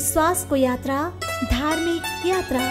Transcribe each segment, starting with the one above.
विश्वासको यात्रा, धार्मिक यात्रा।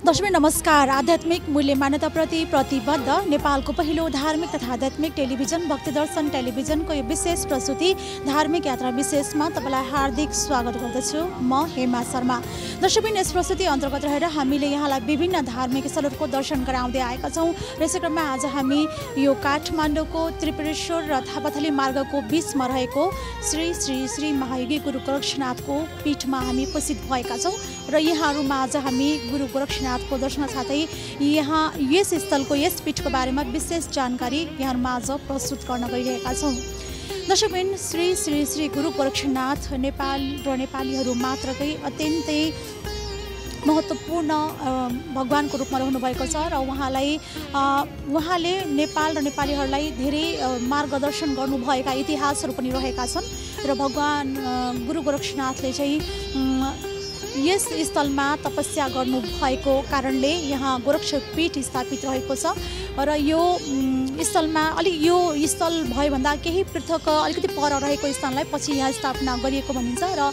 दर्शक नमस्कार। आध्यात्मिक मूल्य मान्यताप्रति प्रतिबद्ध नेपालको पहिलो धार्मिक तथा आध्यात्मिक टेलिभिजन भक्ति दर्शन टेलिभिजनको यो विशेष प्रस्तुति धार्मिक यात्रा विशेषमा तपाईलाई हार्दिक स्वागत गर्दछु। म हेमा शर्मा। दर्शक यस प्रस्तुति अन्तर्गत रहेर हामीले यहाँलाई विभिन्न धार्मिक स्थलहरूको दर्शन गराउँदै आएका छौँ। र यसै क्रममा आज हामी यो काठमाडौँको त्रिपुरेश्वर र थापाथली मार्गको बीचमा रहेको श्री श्री श्री महायोगी गुरु गोरक्षनाथको पीठमा हामी उपस्थित भएका छौँ र यहाँहरूमा आज हामी गुरु गोरक्षनाथको दर्शन साथै यहाँ यस स्थलको यस पीठको बारेमा विशेष जानकारी यहाँहरूमा आज प्रस्तुत गर्न गइरहेका छौँ। दर्शकबिन श्री श्री श्री गुरु गोरक्षनाथ नेपाल र नेपालीहरू मात्रकै अत्यन्तै महत्त्वपूर्ण भगवानको रूपमा रहनुभएको छ र उहाँले नेपाल र नेपालीहरूलाई धेरै मार्गदर्शन गर्नुभएका इतिहासहरू पनि रहेका छन् र भगवान गुरु गोरक्षनाथले चाहिँ यस स्थलमा तपस्या गर्नुभएको कारणले यहाँ गोरक्षपीठ स्थापित रहेको छ र यो स्थलमा यो स्थल भयो भन्दा केही पृथक अलिकति पर रहेको स्थानलाई पछि यहाँ स्थापना गरिएको भनिन्छ र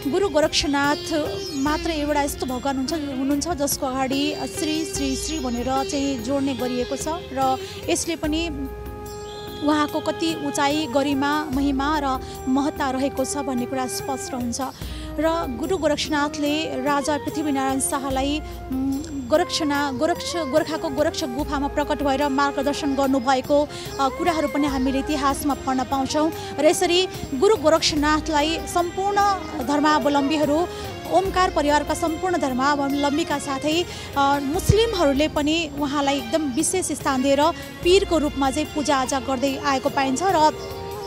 गुरु गोरक्षनाथ मात्र एउटा यस्तो भगवान हुनुहुन्छ जसको अगाडि श्री श्री श्री भनेर चाहिँ जोड्ने गरिएको छ र यसले पनि उहाँको कति उचाइ, गरिमा, महिमा र महत्ता रहेको छ भन्ने कुरा स्पष्ट हुन्छ र गुरु गोरक्षनाथले राजा पृथ्वीनारायण शाहलाई गोरखाको गोरक्ष गुफामा प्रकट भएर मार्गदर्शन गर्नुभएको कुराहरू पनि हामीले इतिहासमा पढ्न पाउँछौँ र यसरी गुरु गोरक्षनाथलाई सम्पूर्ण धर्मावलम्बीहरू, ओमकार परिवारका सम्पूर्ण धर्मावलम्बीका साथै मुस्लिमहरूले पनि उहाँलाई एकदम विशेष स्थान दिएर पीरको रूपमा चाहिँ पूजाआजा गर्दै आएको पाइन्छ र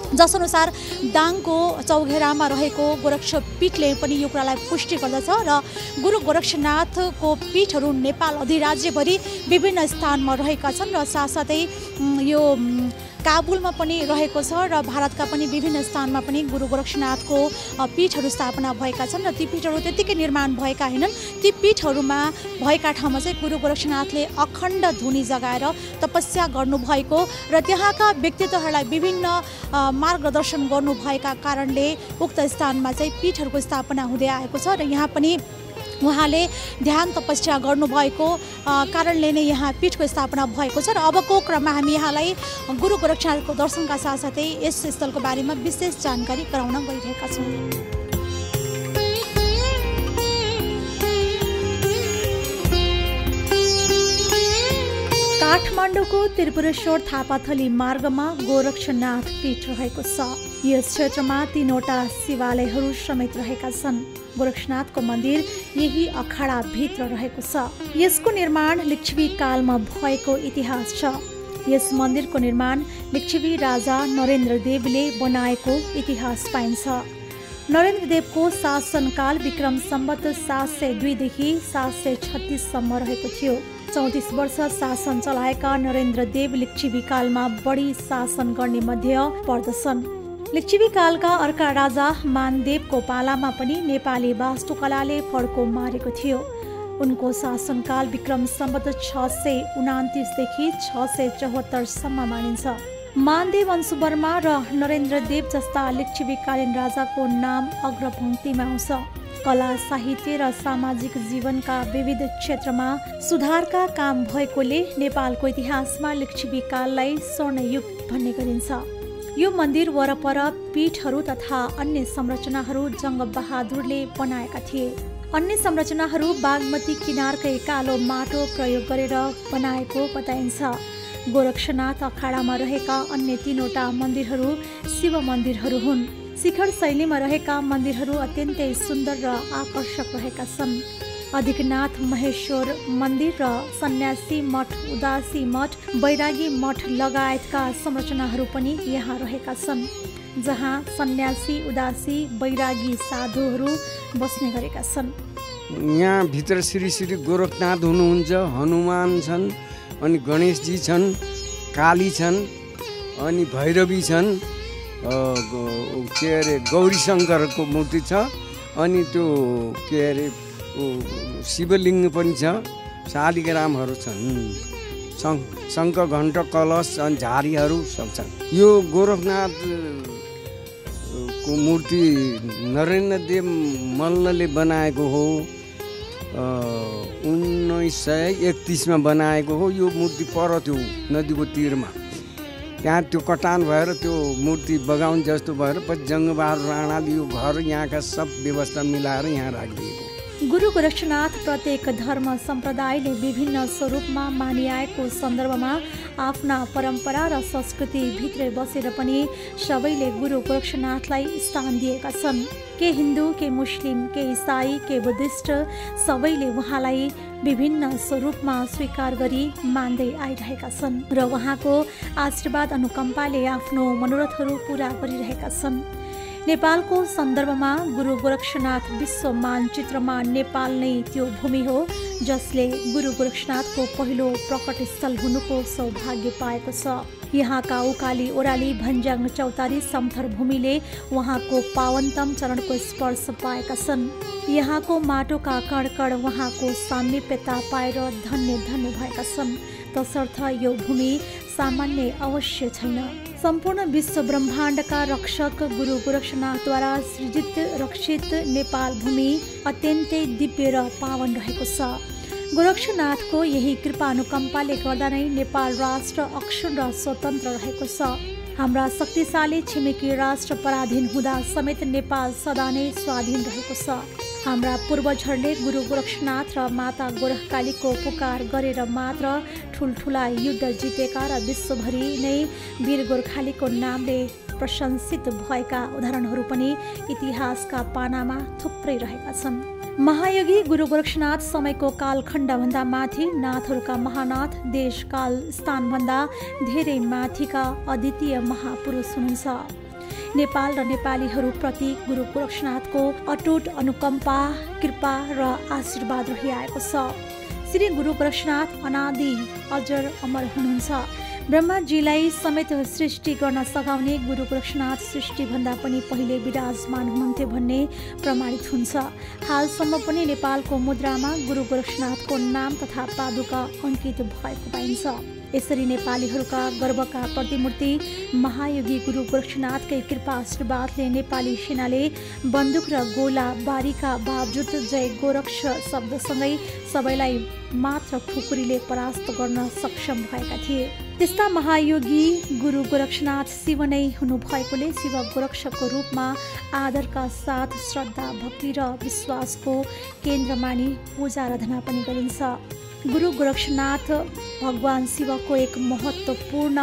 जसअनुसार दाङको चौघेरामा रहेको गोरक्षपीठले पनि यो कुरालाई पुष्टि गर्दछ र गुरु गोरक्षनाथको पीठहरू नेपाल अधिराज्यभरि विभिन्न स्थानमा रहेका छन् र साथसाथै यो काबुलमा पनि रहेको छ र भारतका पनि विभिन्न स्थानमा पनि गुरु गोरक्षनाथको पीठहरू स्थापना भएका छन् र ती पीठहरू त्यतिकै निर्माण भएका होइनन्। ती पीठहरूमा भएका ठाउँमा चाहिँ गुरु गोरक्षनाथले अखण्ड धुनी जगाएर तपस्या गर्नुभएको र त्यहाँका व्यक्तित्वहरूलाई विभिन्न मार्गदर्शन गर्नुभएका कारणले उक्त स्थानमा चाहिँ पीठहरूको स्थापना हुँदै आएको छ र यहाँ पनि उहाँले ध्यान तपस्या गर्नुभएको कारणले नै यहाँ पीठको स्थापना भएको छ र अबको क्रममा हामी यहाँलाई गुरु गोरक्षनाथको दर्शनका साथसाथै यस स्थलको बारेमा विशेष जानकारी गराउन गइरहेका छौँ। काठमाडौँको त्रिपुरेश्वर थापाथली मार्गमा गोरक्षनाथ पीठ रहेको छ। यस क्षेत्रमा 3वटा शिवालयहरू समेत रहेका छन्। गोरक्षनाथको मन्दिर यही अखाडा भित्र रहेको छ। यसको निर्माण लिच्छवी कालमा भएको इतिहास छ। यस मन्दिरको निर्माण लिच्छवी राजा नरेन्द्रदेवले बनाएको इतिहास पाइन्छ। नरेन्द्रदेवको शासनकाल विक्रम सम्वत 702 देखि 736 सम्म रहेको थियो। 34 वर्ष शासन चलाएका नरेन्द्रदेव लिच्छवी कालमा बढी शासन गर्ने मध्ये पर्दछन्। लिच्छवी कालका अर्का राजा मानदेवको पालामा पनि नेपाली वास्तुकलाले फड्को मारेको थियो। उनको शासनकाल विक्रम सम्वत 629 देखि 674 सम्म मानिन्छ। मानदेव अंशुवर्मा र नरेन्द्रदेव जस्ता लिच्छवीकालीन राजाको नाम अग्रपङ्क्तिमा आउँछ। कला, साहित्य र सामाजिक जीवनका विविध क्षेत्रमा सुधारका काम भएकोले नेपालको इतिहासमा लिच्छवी काललाई स्वर्णयुग भन्ने गरिन्छ। यो मन्दिर वरपर पीठहरू तथा अन्य संरचनाहरू जङ्गबहादुरले बनाएका थिए। अन्य संरचनाहरू बागमती किनारकै कालो माटो प्रयोग गरेर बनाएको बताइन्छ। गोरक्षनाथ अखाडामा रहेका अन्य 3वटा मन्दिरहरू शिव मन्दिरहरू हुन्। शिखर शैलीमा रहेका मन्दिरहरू अत्यन्तै सुन्दर र आकर्षक रहेका छन्। अधिकनाथ महेश्वर मन्दिर र सन्यासी मठ, उदासी मठ, बैरागी मठ लगायतका संरचनाहरू पनि यहाँ रहेका छन्, जहाँ सन्यासी, उदासी, बैरागी साधुहरू बस्ने गरेका छन्। यहाँ भित्र श्री श्री गोरखनाथ हुनुहुन्छ, हनुमान छन्, अनि गणेशजी छन्, काली छन्, अनि भैरवी छन्, के अरे गौरी शङ्करको मूर्ति छ, अनि त्यो के अरे शिवलिङ्ग पनि छ, शालिग्रामहरू छन्, शङ्ख घण्ट कलश अनि झारीहरू सब छन्। यो गोरखनाथ को मूर्ति नरेन्द्र देव मल्लले बनाएको हो। 1931 मा बनाएको हो। यो मूर्ति पर थियो नदीको तीरमा, त्यहाँ त्यो कटान भएर त्यो मूर्ति बगाउन जस्तो भएर पछि जङ्गबहादुर राणाले यो घर यहाँका सब व्यवस्था मिलाएर यहाँ राखिदिएको। गुरु गोरक्षनाथ प्रत्येक धर्म सम्प्रदायले विभिन्न स्वरूपमा मानिआएको सन्दर्भमा आफ्ना परम्परा र संस्कृति भित्रै बसेर पनि सबैले गुरु गोरक्षनाथलाई स्थान दिएका छन्। के हिन्दू, के मुस्लिम, के इसाई, के बुद्धिस्ट, सबैले उहाँलाई विभिन्न स्वरूपमा स्वीकार गरी मान्दै आइरहेका छन् र उहाँको आशीर्वाद अनुकम्पाले आफ्नो मनोरथहरू पूरा गरिरहेका छन्। नेपालको सन्दर्भमा गुरु गोरक्षनाथ विश्व मानचित्रमा नेपाल नै त्यो भूमि हो जसले गुरु गोरक्षनाथको पहिलो प्रकट स्थल हुनुको सौभाग्य पाएको छ। यहाँका उकाली ओराली भन्ज्याङ चौतारी समथर भूमिले उहाँको पावनतम चरणको स्पर्श पाएका छन्। यहाँको माटोका कणकण उहाँको सामिप्यता पाएर धन्य धन्य भएका छन्। तसर्थ यो भूमि सामान्य अवश्य छैन। सम्पूर्ण विश्व ब्रह्माण्डका रक्षक गुरु गोरक्षनाथद्वारा सृजित रक्षित नेपाल भूमि अत्यन्तै दिव्य र पावन रहेको छ। गोरक्षनाथको यही कृपा अनुकम्पाले गर्दा नै नेपाल राष्ट्र अक्षुण्ण र स्वतन्त्र रहेको छ। हाम्रा शक्तिशाली छिमेकी राष्ट्र पराधीन हुँदा समेत नेपाल सदा नै स्वाधीन रहेको छ। हाम्रा पूर्वजहरूले गुरु गोरक्षनाथ र माता गोरखकालीको पुकार गरेर मात्र ठुल्ठुला युद्ध जितेका र विश्वभरि नै वीर गोर्खालीको नामले प्रशंसित भएका उदाहरणहरू पनि इतिहासका पानामा थुप्रै रहेका छन्। महायोगी गुरु गोरक्षनाथ समयको कालखण्डभन्दा माथि, नाथहरूका महानाथ, देश काल स्थानभन्दा धेरै माथिका अद्वितीय महापुरुष हुनुहुन्छ। नेपाल र नेपालीहरू प्रति गुरु गोरक्षनाथको अटुट अनुकम्पा, कृपा र आशीर्वाद रहिआएको छ। श्री गुरु गोरक्षनाथ अनादि अजर अमर हुनुहुन्छ। ब्रह्माजीलाई समेत सृष्टि गर्न सघाउने गुरु गोरक्षनाथ सृष्टिभन्दा पनि पहिले विराजमान हुनुहुन्थ्यो भन्ने प्रमाणित हुन्छ। हालसम्म पनि नेपालको मुद्रामा गुरु गोरक्षनाथको नाम तथा पादुका अंकित भएको पाइन्छ। यसरी नेपालीहरूका गर्वका प्रतिमूर्ति महायोगी गुरु गोरक्षनाथकै कृपा आशीर्वादले नेपाली सेनाले बन्दुक र गोला बारीका बावजुद जय गोरक्ष शब्दसँगै सबैलाई मात्र खुकुरीले परास्त गर्न सक्षम भएका थिए। त्यस्ता महायोगी गुरु गोरक्षनाथ शिव नै हुनुभएकोले शिव गोरक्षको रूपमा आदरका साथ श्रद्धा, भक्ति र विश्वासको केन्द्र मानी पूजा आराधना पनि गरिन्छ। गुरु गोरक्षनाथ भगवान शिवको एक महत्त्वपूर्ण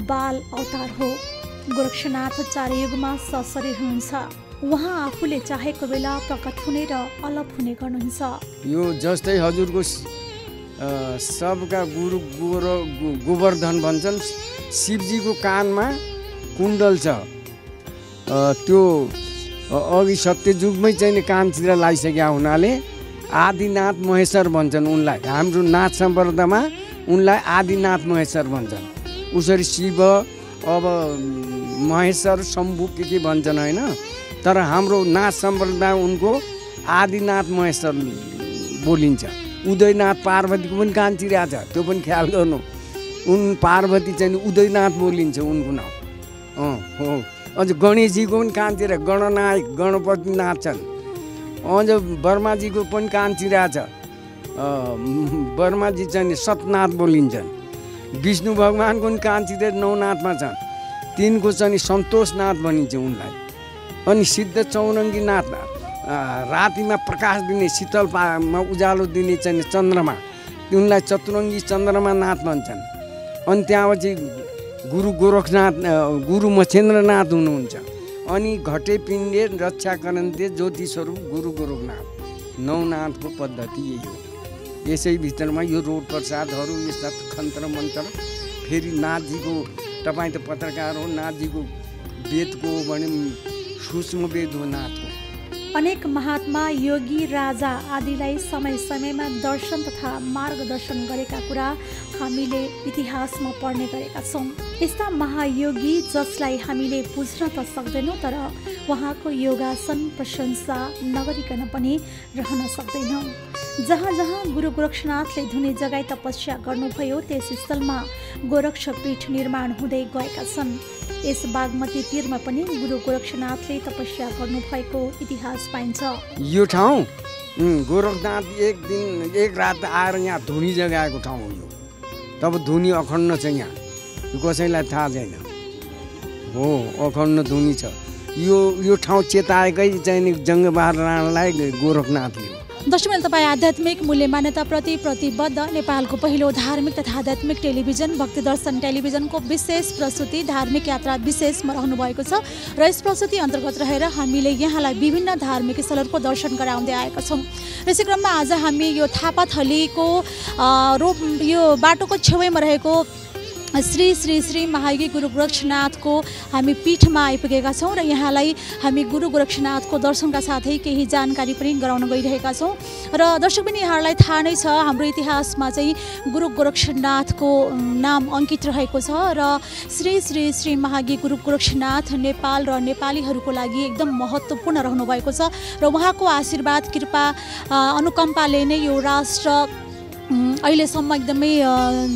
बाल अवतार हो। गोरक्षनाथ चारयुगमा सशरीर हुनुहुन्छ। उहाँ आफूले चाहेको बेला प्रकट हुने र अलप हुने गर्नुहुन्छ। यो जस्तै हजुरको सबका गुरु गोवर्धन भन्छन्, शिवजीको कानमा कुण्डल छ। त्यो अघि सत्ययुगमै चाहिँ कामतिर लगाइसकेका हुनाले आदिनाथ महेश्वर भन्छन् उनलाई। हाम्रो नाथ सम्प्रदायमा उनलाई आदिनाथ महेश्वर भन्छन्। उसरी शिव अब महेश्वर शम्भु के भन्छन् होइन, तर हाम्रो नाथ सम्प्रदाय उनको आदिनाथ महेश्वर बोलिन्छ। उदयनाथ पार्वतीको पनि कान चिरिरहेको छ, त्यो पनि ख्याल गर्नु। उन पार्वती चाहिँ उदयनाथ बोलिन्छ उनको नाम। हो अझ गणेशजीको पनि कान चिरे गणनायक गणपति नाथ छन्। अझ वर्माजीको पनि कान चिरिरहेको छ। वर्माजी चाहिँ सतनाथ बोलिन्छन्। विष्णु भगवानको पनि कान चिरे नौनाथमा छन्। तिनको चाहिँ सन्तोषनाथ भनिन्छ उनलाई। अनि सिद्ध चौरङ्गी नाथ, रातिमा प्रकाश दिने, शीतलमा उज्यालो दिने चाहिँ चन्द्रमा, उनलाई चतुरङ्गी चन्द्रमा नाथ भन्छन्। अनि त्यहाँपछि गुरु गोरखनाथ, गुरु मच्छेन्द्रनाथ हुनुहुन्छ। अनि घटे पिण्डे रक्षा करन्ते ज्योति स्वरूप गुरु गोरखनाथ। नौनाथको पद्धति यही हो। यसै भित्रमा यो रोड प्रसादहरू, यस्ता खन्त्र मन्त्र, फेरि नाथजीको, तपाईँ त पत्रकार हो, नाथजीको वेदको भने सूक्ष्म वेद हो नाथको। अनेक महात्मा, योगी, राजा आदिलाई समय समयमा दर्शन तथा मार्गदर्शन गरेका कुरा हामीले इतिहासमा पढ्ने गरेका छौँ। यस्ता महायोगी जसलाई हामीले बुझ्न त सक्दैनौँ, तर उहाँको योगासन प्रशंसा नगरिकन पनि रहन सक्दैनौँ। जहाँ जहाँ गुरु गोरक्षनाथले धुनी जगाई तपस्या गर्नुभयो त्यस स्थलमा गोरक्षपीठ निर्माण हुँदै गएका छन्। यस बागमती तीरमा पनि गुरु गोरक्षनाथले तपस्या गर्नुभएको इतिहास पाइन्छ। यो ठाउँ गोरखनाथ एक रात आएर यहाँ धुनी जगाएको ठाउँ हो यो। तब धुनी अखण्ड छ यहाँ, कसैलाई थाहा छैन। हो अखण्ड धुनी छ। यो ठाउँ चेताएकै चाहिँ जङ्गबहादुर राणालाई गोरखनाथले। दर्शकवृन्द, तपाईँ आध्यात्मिक मूल्य मान्यताप्रति प्रतिबद्ध नेपालको पहिलो धार्मिक तथा आध्यात्मिक टेलिभिजन भक्ति दर्शन टेलिभिजनको विशेष प्रस्तुति धार्मिक यात्रा विशेषमा रहनु भएको छ र यस प्रस्तुति अन्तर्गत रहेर हामीले यहाँलाई विभिन्न धार्मिक स्थलहरूको दर्शन गराउँदै आएका छौँ। यसै क्रममा आज हामी यो थापाथलीको यो बाटोको छेउमा रहेको श्री श्री श्री महायोगी गुरु गोरक्षनाथको हामी पीठमा आइपुगेका छौँ र यहाँलाई हामी गुरु गोरक्षनाथको दर्शनका साथै केही जानकारी पनि गराउन गइरहेका छौँ। र दर्शक पनि यहाँहरूलाई थाहा नै छ, हाम्रो इतिहासमा चाहिँ गुरु गोरक्षनाथको नाम अंकित रहेको छ र श्री श्री श्री महायोगी गुरु गोरक्षनाथ नेपाल र नेपालीहरूको लागि एकदम महत्त्वपूर्ण रहनु भएको छ र उहाँको आशीर्वाद कृपा अनुकम्पाले नै यो राष्ट्र अहिलेसम्म एकदमै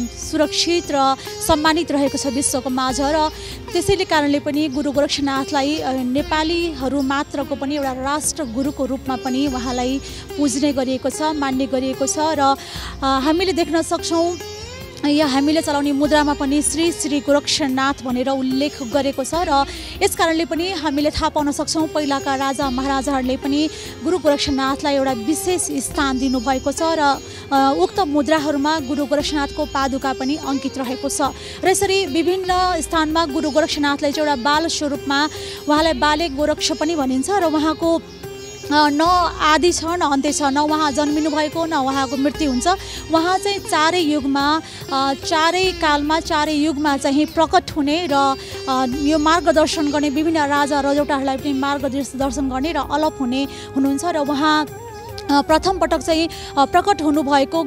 सुरक्षित र सम्मानित रहेको छ विश्वको माझ र त्यसैले कारणले पनि गुरु गोरक्षनाथलाई नेपालीहरू मात्रको पनि एउटा राष्ट्र गुरुको रूपमा पनि उहाँलाई पुज्ने गरिएको छ, मान्ने गरिएको छ र हामीले देख्न सक्छौँ यहाँ हामीले चलाउने मुद्रामा पनि श्री श्री गोरक्षनाथ भनेर उल्लेख गरेको छ र यस कारणले पनि हामीले थाहा पाउन सक्छौँ पहिलाका राजा महाराजाहरूले पनि गुरु गोरक्षनाथलाई एउटा विशेष स्थान दिनुभएको छ र उक्त मुद्राहरूमा गुरु गोरक्षनाथको पादुका पनि अंकित रहेको छ र यसरी विभिन्न स्थानमा गुरु गोरक्षनाथलाई चाहिँ एउटा बाल स्वरूपमा उहाँलाई बाले गोरक्ष पनि भनिन्छ र उहाँको न आदि छ न अन्त्य छ, न उहाँ जन्मिनु भएको न उहाँको मृत्यु हुन्छ। उहाँ चाहिँ चारै युगमा चारै कालमा चारै युगमा चाहिँ प्रकट हुने र यो मार्गदर्शन गर्ने विभिन्न राजा रजौटाहरूलाई पनि मार्गदर्शन गर्ने र अलप हुने हुनुहुन्छ र उहाँ प्रथम पटक चाहिँ प्रकट हुनुभएको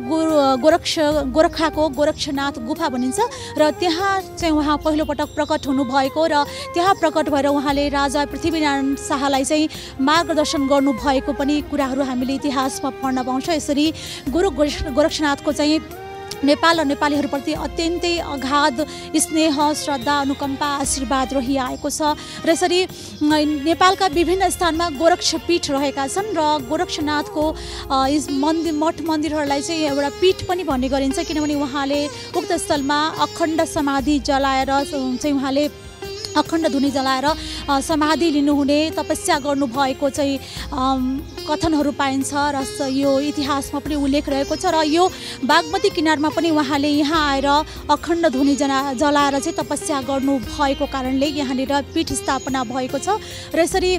गोरखाको गोरक्षनाथ गुफा भनिन्छ र त्यहाँ चाहिँ उहाँ पहिलो पटक प्रकट हुनुभएको र त्यहाँ प्रकट भएर उहाँले राजा पृथ्वीनारायण शाहलाई चाहिँ मार्गदर्शन गर्नुभएको पनि कुराहरू हामीले इतिहासमा पढ्न पाउँछ। यसरी गुरु गोरक्षनाथको चाहिँ नेपाल र नेपालीहरूप्रति अत्यन्तै अगाध स्नेह श्रद्धा अनुकम्पा आशीर्वाद रहिआएको छ र यसरी नेपालका विभिन्न स्थानमा गोरक्षपीठ रहेका छन् र गोरक्षनाथको मठ मन्दिरहरूलाई चाहिँ एउटा पीठ पनि भन्ने गरिन्छ किनभने उहाँले उक्त स्थलमा अखण्ड समाधि जलाएर चाहिँ उहाँले अखण्ड धुनी जलाएर समाधि लिनुहुने तपस्या गर्नुभएको चाहिँ कथनहरू पाइन्छ र यो इतिहासमा पनि उल्लेख रहेको छ र यो बागमती किनारमा पनि उहाँले यहाँ आएर अखण्ड धुनी जलाएर चाहिँ तपस्या गर्नुभएको कारणले यहाँनिर पीठ स्थापना भएको छ र यसरी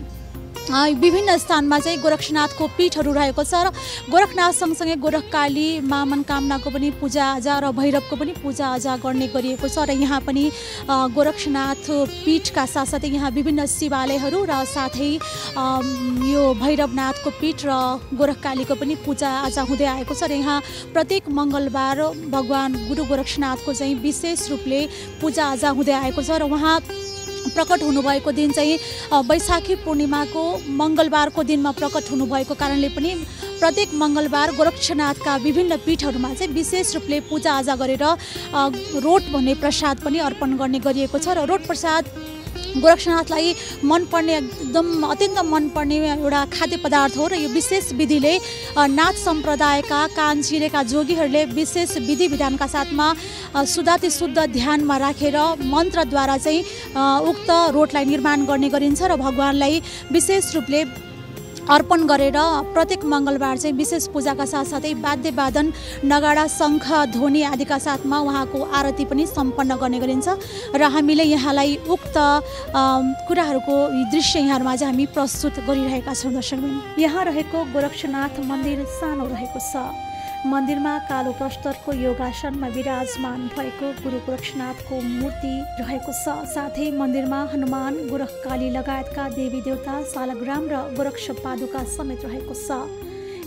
विभिन्न स्थानमा चाहिँ गोरक्षनाथको पीठहरू रहेको छ र गोरखनाथ सँगसँगै गोरखकाली मा मनकामनाको पनि पूजाआजा र भैरवको पनि पूजाआजा गर्ने गरिएको छ र यहाँ पनि गोरक्षनाथ पीठका साथसाथै यहाँ विभिन्न शिवालयहरू र साथै यो भैरवनाथको पीठ र गोरखकालीको पनि पूजाआजा हुँदै आएको छ र यहाँ प्रत्येक मङ्गलबार भगवान् गुरु गोरक्षनाथको चाहिँ विशेष रूपले पूजाआजा हुँदै आएको छ र उहाँ प्रकट हुनुभएको दिन चाहिँ वैशाखी पूर्णिमाको मङ्गलबारको दिनमा प्रकट हुनुभएको कारणले पनि प्रत्येक मङ्गलबार गोरक्षनाथका विभिन्न पीठहरूमा चाहिँ विशेष रूपले पूजाआजा गरेर रोट भन्ने प्रसाद पनि अर्पण गर्ने गरिएको छ र रोट प्रसाद गोरक्षनाथलाई मनपर्ने एकदम अत्यन्त मनपर्ने एउटा खाद्य पदार्थ हो र यो विशेष विधिले नाथ सम्प्रदायका कान चिरेका जोगीहरूले विशेष विधि विधानका साथमा शुद्धाति शुद्ध ध्यानमा राखेर मन्त्रद्वारा चाहिँ उक्त रोटलाई निर्माण गर्ने गरिन्छ र भगवानलाई विशेष रूपले अर्पण गरेर प्रत्येक मङ्गलबार चाहिँ विशेष पूजाका साथसाथै वाद्यवादन नगाडा शङ्ख ध्वनि आदिका साथमा उहाँको आरती पनि सम्पन्न गर्ने गरिन्छ र हामीले यहाँलाई उक्त कुराहरूको दृश्य यहाँहरूमा चाहिँ हामी प्रस्तुत गरिरहेका छौँ। दर्शकवृन्द, यहाँ रहेको गोरक्षनाथ मन्दिर सानो रहेको छ। मन्दिरमा कालो प्रस्तरको योगासनमा विराजमान भएको गुरु गोरक्षनाथको मूर्ति रहेको छ। साथै मन्दिरमा हनुमान गोरखकाली लगायतका देवी देवता सालग्राम र गोरक्ष पादुका समेत रहेको छ।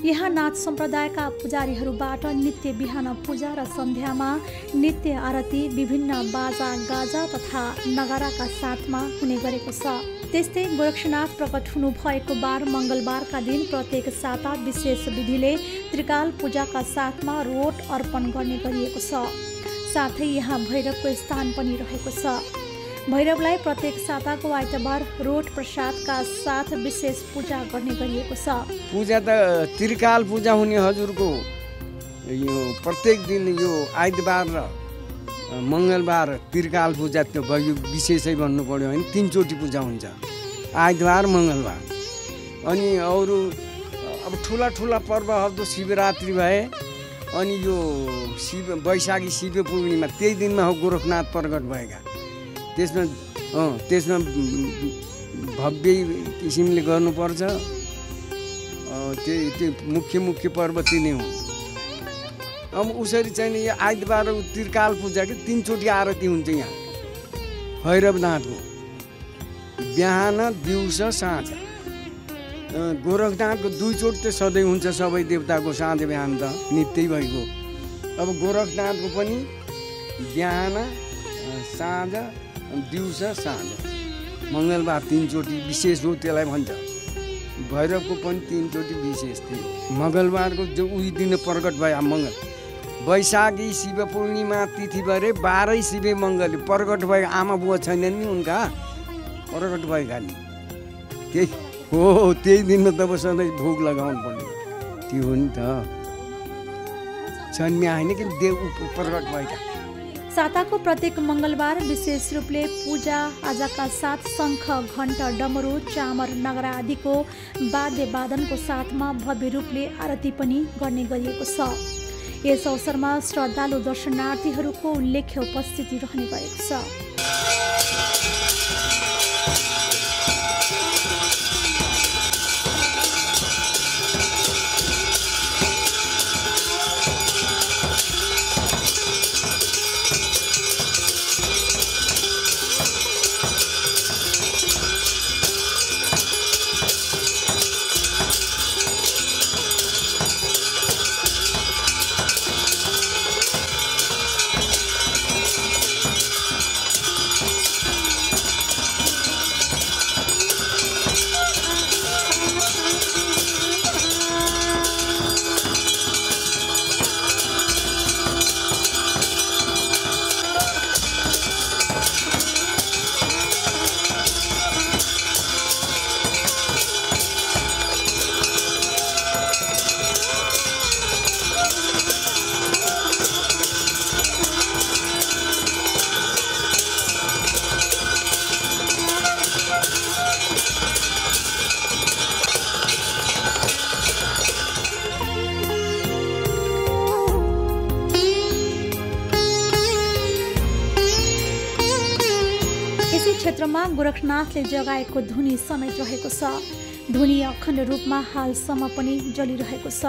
यहाँ नाथ सम्प्रदायका पुजारीहरूबाट नित्य बिहान पूजा र सन्ध्यामा नित्य आरती विभिन्न बाजा गाजा तथा नगाराका साथमा हुने गरेको छ। त्यस्तै गोरक्षनाथ प्रकट हुनुभएको बार मङ्गलबारका दिन प्रत्येक साता विशेष विधिले त्रिकाल पूजाका साथमा रोट अर्पण गर्ने गरिएको छ। साथै यहाँ भैरवको स्थान पनि रहेको छ। भैरवलाई प्रत्येक साताको आइतबार रोट प्रसादका साथ विशेष पूजा गर्ने गरिएको छ। पूजा त त्रिकाल पूजा हुने हजुरको यो प्रत्येक दिन यो आइतबार र मङ्गलबार त्रिकाल पूजा त्यो भयो विशेषै भन्नु पर्यो होइन। 3 चोटि पूजा हुन्छ आइतबार मङ्गलबार। अनि अरू अब ठुला ठुला पर्वहरू शिवरात्रि भए अनि यो वैशाखी शिव पूर्णिमा त्यही दिनमा हो गोरखनाथ प्रकट भएका। त्यसमा भव्य किसिमले गर्नुपर्छ। त्यो मुख्य पर्व ती नै हुन्। अब उसरी चाहिँ यो आइतबार त्रिकाल पूजा कि 3 चोटि आरती हुन्छ यहाँ भैरवनाथको बिहान दिउँसो साँझ। गोरखनाथको 2 चोटि त सधैँ हुन्छ सबै देवताको साँझ बिहान त नित्यै भइगयो। अब गोरखनाथको पनि बिहान साँझ दिउँसो साँझ मङ्गलबार 3 चोटि विशेष हो त्यसलाई भन्छ। भैरवको पनि 3 चोटि विशेष थियो। मङ्गलबारको जो उही दिन प्रकट भयो मङ्गल वैशाखी शिव पूर्णिमा तिथि भरे 12 शिव मङ्गल प्रकट भएको आमा बुवा छैनन् नि उनका प्रकट भएका नि त्यही हो। त्यही दिनमा तब सधैँ भोग लगाउनु पर्ने त्यो हो नि त जन्मिया होइन कि देव प्रकट भएका। साताको प्रत्येक मङ्गलबार विशेष रूपले पूजा आजाका साथ शङ्ख घण्ट डमरू चामर नगरा आदिको वाद्य वादनको साथमा भव्य रूपले आरती पनि गर्ने गरिएको छ। यस अवसरमा श्रद्धालु दर्शनार्थीहरूको उल्लेख्य उपस्थिति रहने गरेको छ। क्षेत्रमा गोरखनाथले जगाएको धुनी समेत रहेको छ। धुनी अखण्ड रूपमा हालसम्म पनि जलिरहेको छ।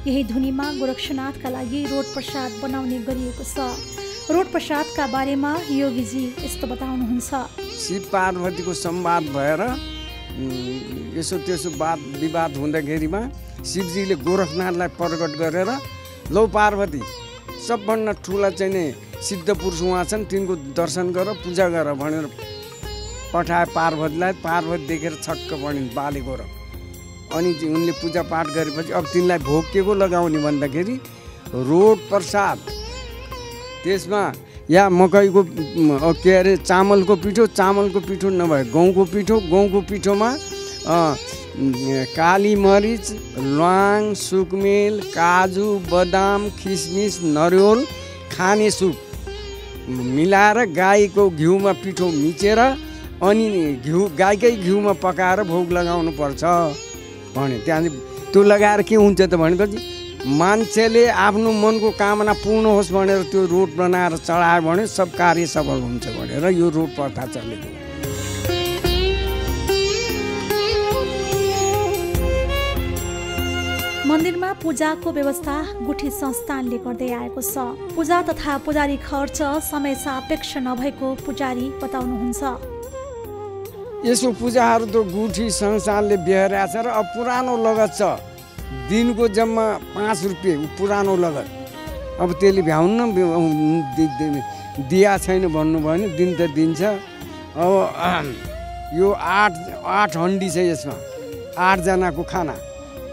यही धुनीमा गोरक्षनाथका लागि रोट प्रसाद बनाउने गरिएको छ। रोट प्रसादका बारेमा योगीजी यस्तो बताउनुहुन्छ। शिव पार्वतीको संवाद भएर यसो त्यसो वाद विवाद हुँदाखेरिमा शिवजीले गोरखनाथलाई प्रकट गरेर लौ पार्वती सबभन्दा ठुला चाहिँ नि सिद्ध पुरुष उहाँ छन् तिनको दर्शन गर पूजा गर भनेर पठाए पार्वतीलाई। पार्वती देखेर छक्क पर्ने बाले गोरख। अनि उनले पूजा पाठ गरेपछि अब तिनलाई भोग के को लगाउने भन्दाखेरि रोट प्रसाद त्यसमा या मकैको के अरे चामलको पिठो नभए गहुँको पिठोमा काली मरिच ल्वाङ सुकमेल काजु बदाम किसमिस नरिवल खाने सुप मिलाएर गाईको घिउमा पिठो मिचेर अनि गाईकै घिउमा पकाएर भोग लगाउनु पर्छ भने। त्यहाँदेखि त्यो लगाएर के हुन्छ त भनेपछि मान्छेले आफ्नो मनको कामना पूर्ण होस् भनेर त्यो रोट बनाएर चढायो भने सब कार्य सफल हुन्छ भनेर यो रोट प्रथा चलेको। मन्दिरमा पूजाको व्यवस्था गुठी संस्थानले गर्दै आएको छ। पूजा तथा पुजारी खर्च समय सापेक्ष नभएको पुजारी बताउनुहुन्छ। यसो पूजाहरू त गुठी संस्थानले बिहोरेको छ र अब पुरानो लगत छ। दिनको जम्मा 5 रुपियाँ पुरानो लगत। अब त्यसले भ्याउन्न दिया छैन भन्नुभयो भने दिन त दिन्छ। अब यो 8 हन्डी छ यसमा 8 जनाको खाना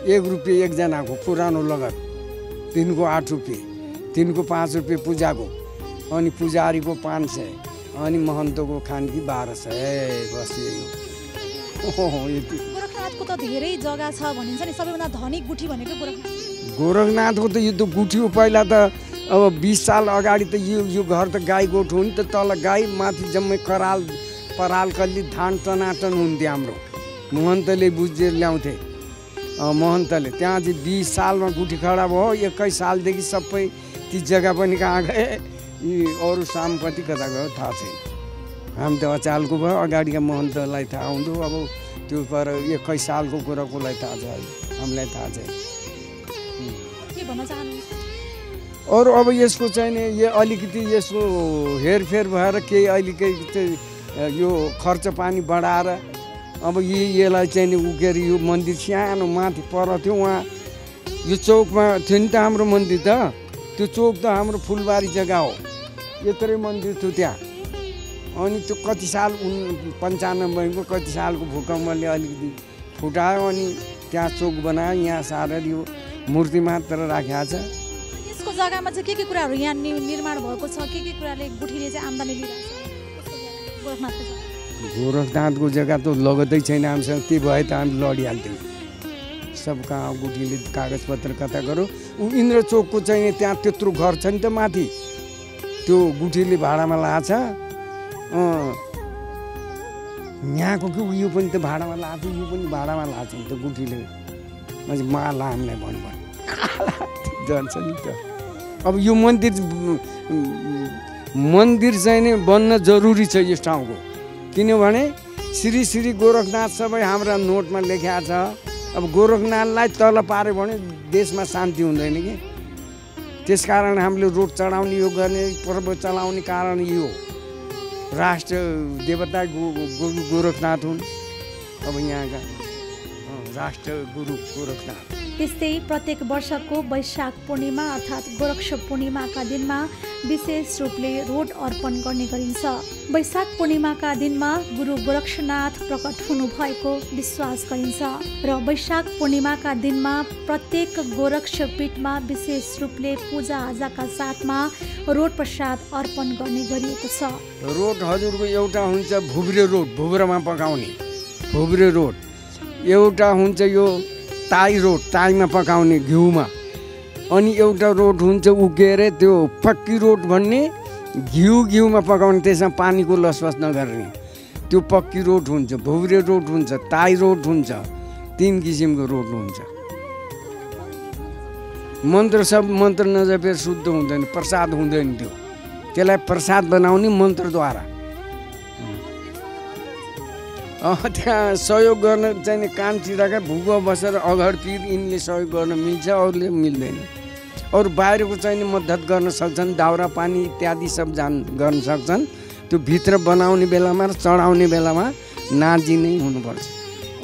1 रुपियाँ एकजनाको पुरानो लगत। दिनको 8 रुपियाँ दिनको 5 रुपियाँ पूजाको अनि पुजारीको 500 अनि महन्तको खान्की 1200 बस यही हो। यति गोरखनाथको त धेरै जग्गा छ भनिन्छ नि, सबैभन्दा धनी गुठी भनेको गोरखनाथ। गोरखनाथको त यो त गुठी हो। पहिला त अब 20 साल अगाडि त यो घर त गाई गोठ हो नि त, तल गाई माथि जम्मै पराल कल्ली धान टनाटन हुन्थ्यो। हाम्रो महन्तले बुझेर ल्याउँथे। महन्तले त्यहाँ चाहिँ 20 सालमा गुठी खडा भयो। 21 सालदेखि सबै ती जग्गा पनि कहाँ गए, यी अरू सामपति कता गयो थाहा छैन। हामी त अचालको भयो, अगाडिका महन्तलाई थाहा हुन्थ्यो। अब त्यो पर 21 सालको कुरा कसलाई थाहा छ, हामीलाई थाहा छैन। के भन्न चाहनुहुन्छ? अरू अब यसको चाहिँ नि यो अलिकति यसको हेरफेर भएर केही अलिकति यो खर्च पानी बढाएर अब यसलाई चाहिँ नि उकेर यो मन्दिर सानो माथि पर थियो। उहाँ यो चौकमा थियो नि त हाम्रो मन्दिर त, त्यो चौक त हाम्रो फुलबारी जग्गा हो। यत्रै मन्दिर थियो त्यहाँ। अनि त्यो कति साल 95को कति सालको भूकम्पले अलिकति फुटायो, अनि त्यहाँ चौक बनायो। यहाँ सारेर यो मूर्ति मात्र राखेको छ। यसको जग्गामा चाहिँ के कुराहरू यहाँ निर्माण भएको छ? के कुराले गुठीले चाहिँ आम्दानी लिइरहेको छ गोरखनाथको जग्गा? गोरखनाथको जग्गा त लगतै छैन हामीसँग। त्यो भए त हामी लडिहाल्थ्यौँ। सब कहाँ गुठीले कागजपत्र कता गरौँ। इन्द्र चोकको चाहिँ त्यहाँ त्यत्रो घर छ नि त माथि, त्यो गुठीले भाडामा लाछ। यहाँको कि उयो पनि त भाडामा लाएको, यो पनि भाडामा लाछ नि त गुठीले। मान्छे माला हामीलाई भन्नु जान्छ नि त। अब यो मन्दिर चाहिँ नि बन्न जरुरी छ यस ठाउँको, किनभने श्री श्री गोरखनाथ सबै हाम्रा नोटमा लेखिया छ। अब गोरखनाथलाई तल पार्यो भने देशमा शान्ति हुँदैन कि। त्यसकारण हामीले रोड चढाउने यो गर्ने पर्व चलाउने कारण यो राष्ट्र देवता गोरखनाथ हुन्। अब यहाँका राष्ट्र गुरु गोरखनाथ। त्यस्तै प्रत्येक वर्षको वैशाख पूर्णिमा अर्थात् गोरक्ष पूर्णिमाका दिनमा विशेष रूपले रोड अर्पण गर्ने गरिन्छ। वैशाख पूर्णिमाका दिनमा गुरु गोरक्षनाथ प्रकट हुनुभएको विश्वास गरिन्छ र वैशाख पूर्णिमाका दिनमा प्रत्येक गोरक्ष पीठमा विशेष रूपले पूजा आजाका साथमा रोड प्रसाद अर्पण गर्ने गरिएको छ। रोड हजुरको एउटा हुन्छ भुब्रे रोड, भुब्रामा पकाउने भुब्रे रोड। एउटा हुन्छ यो ताई रोड, ताईमा पकाउने घिउमा। अनि एउटा रोड हुन्छ उकेर त्यो पक्की रोड भन्ने, घिउमा पकाउने, त्यसमा पानीको लसफस नगर्ने, त्यो पक्की रोड हुन्छ। भुब्रे रोड हुन्छ, ताई रोड हुन्छ। 3 किसिमको रोड हुन्छ। मन्त्र नजपेर शुद्ध हुँदैन, प्रसाद हुँदैन। त्यसलाई प्रसाद बनाउने मन्त्रद्वारा। त्यहाँ सहयोग गर्न चाहिँ कान्छीराका भुग बसेर अगाडि पिर यिनले सहयोग गर्न मिल्छ, अरूले मिल्दैन। अरू बाहिरको चाहिँ मद्दत गर्न सक्छन्, दाउरा पानी इत्यादि सब गर्न सक्छन्। त्यो भित्र बनाउने बेलामा र चढाउने बेलामा नाजी नै हुनुपर्छ।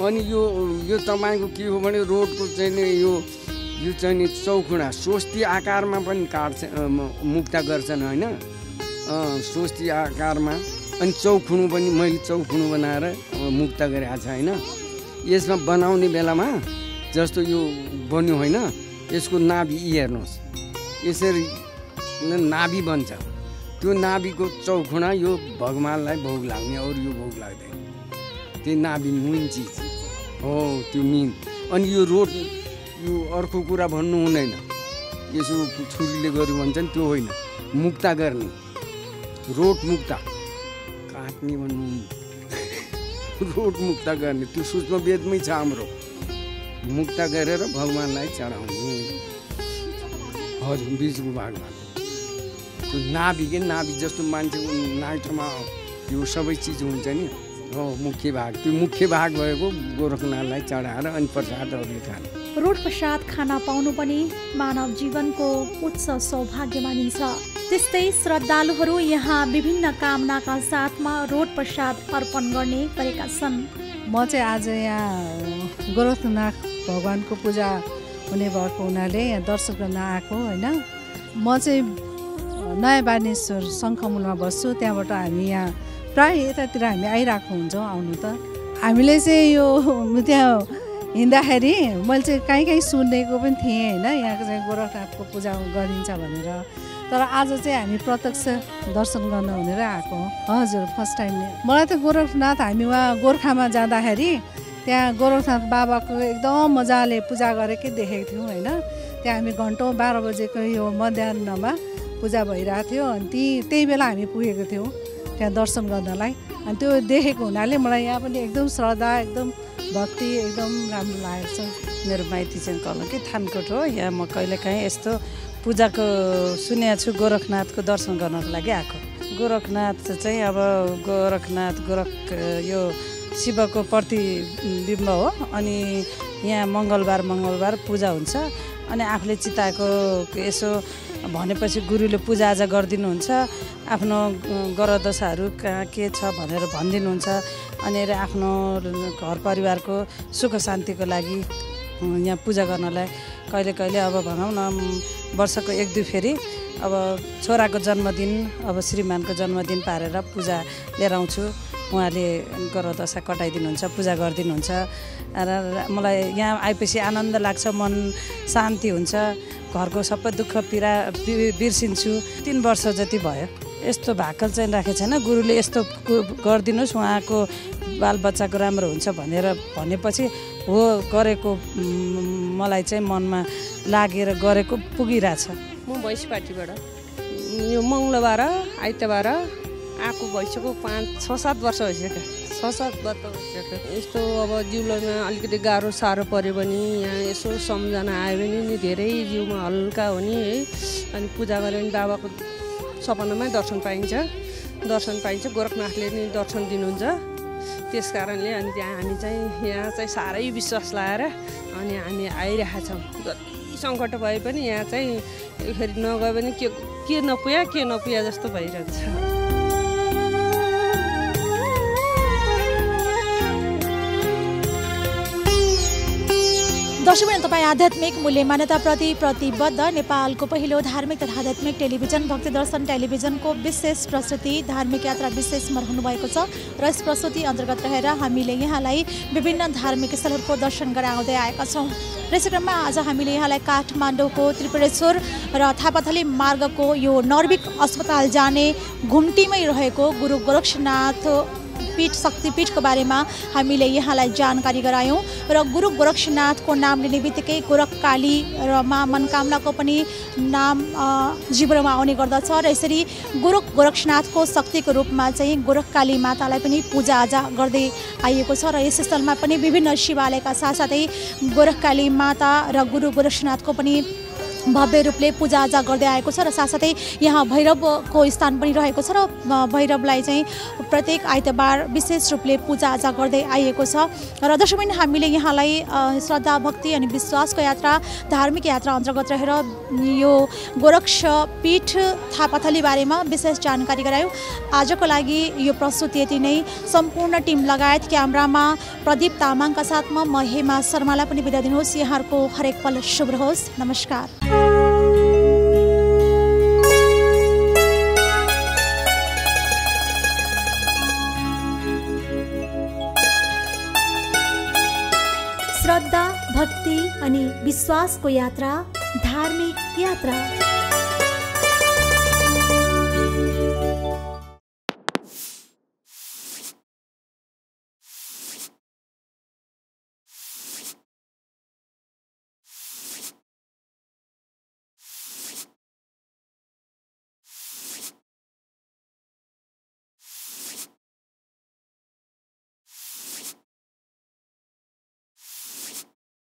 अनि यो तपाईँको के हो भने रोडको चाहिँ यो चाहिँ नि चौखुडा स्वस्ति आकारमा पनि काट्छ, मुक्ता गर्छन् होइन, स्वस्ति आकारमा। अनि चौखुनु पनि मैले चौखुनु बनाएर मुक्त गरेको छ होइन। यसमा बनाउने बेलामा जस्तो यो बन्यो होइन, यसको नाभि हेर्नुहोस्, यसरी नाभि बन्छ। त्यो नाभिको चौखुना यो भगवान्लाई भोग लाग्ने, अरू यो भोग लाग्दैन। त्यो नाभि मेन चिज हो, त्यो मेन। अनि यो रोड यो अर्को कुरा भन्नु हुँदैन, यसो छुरीले गर्यो भन्छन्, त्यो होइन। मुक्ता गर्ने रोड, मुक्ता काट्ने भन्नु, रोड मुक्ता गर्ने, त्यो सूक्ष्म वेदमै छ हाम्रो। मुक्ता गरेर भगवान्लाई चढाउने। हजुर, बिचको भागमा त्यो नाभि जस्तो मान्छेको नाइटोमा यो सबै चिज हुन्छ नि, हो मुख्य भाग। त्यो मुख्य भाग भएको गोरखनाथलाई चढाएर अनि प्रसादहरूले खाने। रोड प्रसाद खान पाउनु पनि मानव जीवनको उच्च सौभाग्य मानिन्छ। त्यस्तै श्रद्धालुहरू यहाँ विभिन्न कामनाका साथमा रोड प्रसाद अर्पण गर्ने गरेका छन्। म चाहिँ आज यहाँ गोरखनाथ भगवानको पूजा हुने भएको हुनाले यहाँ दर्शन गर्न आएको होइन। म चाहिँ नयाँ बानेश्वर शङ्खमुलमा बस्छु, त्यहाँबाट हामी यहाँ प्राय यतातिर हामी आइरहेको हुन्छौँ। आउनु त हामीले चाहिँ यो त्यहाँ हिँड्दाखेरि मैले चाहिँ कहीँ सुनेको पनि थिएँ होइन, यहाँको चाहिँ गोरखनाथको पूजा गरिन्छ भनेर। तर आज चाहिँ हामी प्रत्यक्ष दर्शन गर्न भनेर आएको हो। हजुर, फर्स्ट टाइम। मलाई त गोरखनाथ हामी उहाँ गोर्खामा जाँदाखेरि त्यहाँ गोरखनाथ बाबाको एकदम मजाले पूजा गरेकै देखेको थियौँ होइन। त्यहाँ हामी घन्टौँ 12 बजेको यो मध्याहमा पूजा भइरहेको थियो। अनि त्यही बेला हामी पुगेको थियौँ त्यहाँ दर्शन गर्नलाई। अनि त्यो देखेको हुनाले मलाई यहाँ पनि एकदम श्रद्धा, एकदम भक्ति एकदम राम्रो लागेको छ। मेरो माइती चाहिँ कलङ्की थानकोट हो। यहाँ म कहिलेकाहीँ यस्तो पूजाको सुनेको छु, गोरखनाथको दर्शन गर्नको लागि आएको। गोरखनाथ चाहिँ अब गोरखनाथ यो शिवको प्रतिबिम्ब हो। अनि यहाँ मङ्गलबार पूजा हुन्छ। अनि आफूले चिताएको यसो भनेपछि गुरुले पूजाआजा गरिदिनुहुन्छ। आफ्नो ग्रह दशाहरू कहाँ के छ भनेर भनिदिनुहुन्छ। अनि आफ्नो घर परिवारको सुख शान्तिको लागि यहाँ पूजा गर्नलाई कहिले अब भनौँ न वर्षको 1-2 फेरि अब छोराको जन्मदिन, अब श्रीमानको जन्मदिन पारेर पूजा लिएर आउँछु। उहाँले ग्रह दशा कटाइदिनुहुन्छ, पूजा गरिदिनुहुन्छ। र मलाई यहाँ आएपछि आनन्द लाग्छ, मन शान्ति हुन्छ, घरको सबै दुःख पीडा बिर्सिन्छु। 3 वर्ष जति भयो। यस्तो भाकल चाहिँ राखेको छैन। गुरुले यस्तो गरिदिनुहोस्, उहाँको बालबच्चाको राम्रो हुन्छ भनेर भनेपछि हो गरेको, मलाई चाहिँ मनमा लागेर गरेको पुगिरहेछ। म भैँसीपाटीबाट यो मङ्गलबार आइतबार आएको भइसक्यो। 5-6-7 वर्ष भइसक्यो। 6-7 वर्ष भइसक्यो। यस्तो अब जिउमा अलिकति गाह्रो साह्रो पऱ्यो भने यहाँ यसो सम्झना आयो भने नि धेरै जिउमा हल्का हो नि है। अनि पूजा गऱ्यो भने बाबाको सपनामै दर्शन पाइन्छ। गोरखनाथले नि दर्शन दिनुहुन्छ। त्यस कारणले अनि त्यहाँ हामी चाहिँ यहाँ चाहिँ साह्रै विश्वास लगाएर अनि हामी आइरहेका छौँ। जति सङ्कट भए पनि यहाँ चाहिँ फेरि नगयो भने के नपुया जस्तो भइरहन्छ। दर्शकवृन्द, तपाईँ आध्यात्मिक मूल्य मान्यताप्रति प्रतिबद्ध नेपालको पहिलो धार्मिक तथा आध्यात्मिक टेलिभिजन भक्ति दर्शन टेलिभिजनको विशेष प्रस्तुति धार्मिक यात्रा विशेषमा रहनु भएको छ। र यस प्रस्तुति अन्तर्गत रहेर हामीले यहाँलाई विभिन्न धार्मिक स्थलहरूको दर्शन गराउँदै आएका छौँ। र यस क्रममा आज हामीले यहाँलाई काठमाडौँको त्रिपुरेश्वर र थापाथली मार्गको यो नर्विक अस्पताल जाने घुम्टीमै रहेको गुरु गोरक्षनाथ पीठ शक्तिपीठको बारेमा हामीले यहाँलाई जानकारी गरायौँ। र गुरु गोरक्षनाथको नाम लिने बित्तिकै गोरखकाली र माँ मनोकामनाको पनि नाम जीवनमा आउने गर्दछ। र यसरी गुरु गोरक्षनाथको शक्तिको रूपमा चाहिँ गोरखकाली मातालाई पनि पूजाआजा गर्दै आइएको छ। र यस स्थलमा पनि विभिन्न शिवालयका साथसाथै गोरखकाली माता र गुरु गोरक्षनाथको पनि भव्य रूपले पूजाआजा गर्दै आएको छ। र साथसाथै यहाँ भैरवको स्थान पनि रहेको छ। र भैरवलाई चाहिँ प्रत्येक आइतबार विशेष रूपले पूजाआजा गर्दै आइएको छ। र दर्शकवृन्द, हामीले यहाँलाई श्रद्धा भक्ति अनि विश्वासको यात्रा धार्मिक यात्रा अन्तर्गत रहेर यो गोरक्षपीठ थापाथली बारेमा विशेष जानकारी गरायौँ। आजको लागि यो प्रस्तुति यति नै। सम्पूर्ण टिम लगायत क्यामरामा प्रदीप तामाङका साथमा म हेमा शर्मालाई पनि बिदा दिनुहोस्। यहाँहरूको हरेक पल शुभ रहोस्। नमस्कार। श्रद्धा भक्ति अनि विश्वासको यात्रा धार्मिक यात्रा।